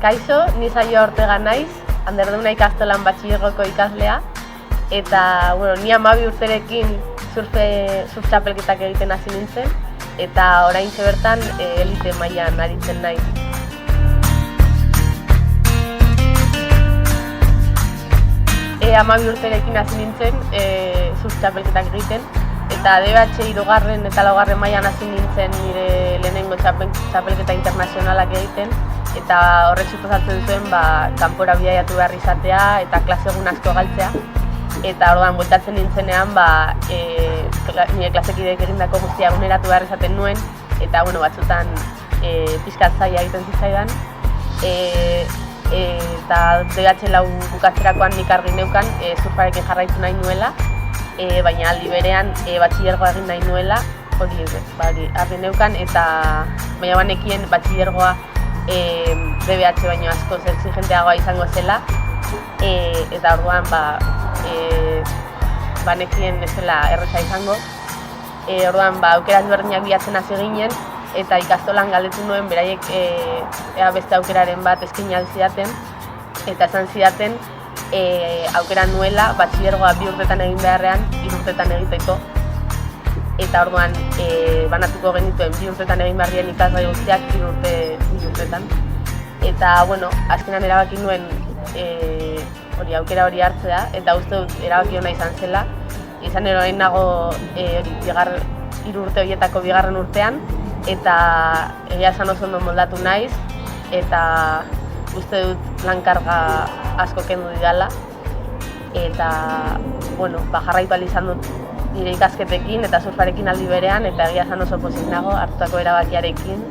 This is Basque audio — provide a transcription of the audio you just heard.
Kaixo, ni Saio Ortega naiz, Anderduna ikastolan batxilergoko ikaslea, eta ni 12 urterekin surf txapelketak egiten hasi nintzen, eta oraintxe bertan elite mailan aritzen naiz. 12 urterekin hasi nintzen surf txapelketak egiten, eta DBH 3. eta 4. mailan hasi nintzen nire lehenengo txapelketa internazionalak egiten, eta horrek suposatzen zuen kanpora bidaiatu behar izatea eta klase egun asko galtzea. Eta orduan bueltatzen nintzenean nire klasekideek egindako guztia eguneratu behar izaten nuen, eta batzutan pixkat zaila egiten zitzaidan. Eta DBH 4 bukatzerakoan nik argi neukan surfarekin jarraitu nahi nuela, baina aldi berean batxilergoa egin nahi nuela, hori argi neukan, eta baina banekien batxilergoa DBH baino askoz exigenteagoa izango zela, eta orduan banekien ez zela erreza izango. Orduan aukera ezberdinak bilatzen hasi ginen, eta ikastolan galdetu nuen beraiek ea beste aukeraren bat eskaini zidaten, eta esan zidaten aukera nuela batxilergoa 2 urtetan egin beharrean 3 urtetan egiteko. Eta orduan banatuko genituen 2 urtetan egin behar diren ikasgai guztiak 3 urtetan. Eta azkenan erabaki nuen aukera hori hartzea, eta uste dut erabaki hona izan zela. Izan ere orain nago 3 urte horietako 2. urtean, eta egia esan oso ondo moldatu naiz, eta uste dut lankarga asko kendu didala, eta jarraitu ahal izan dut nire ikasketekin eta surfarekin aldi berean, eta egia esan oso pozik nago hartutako erabakiarekin.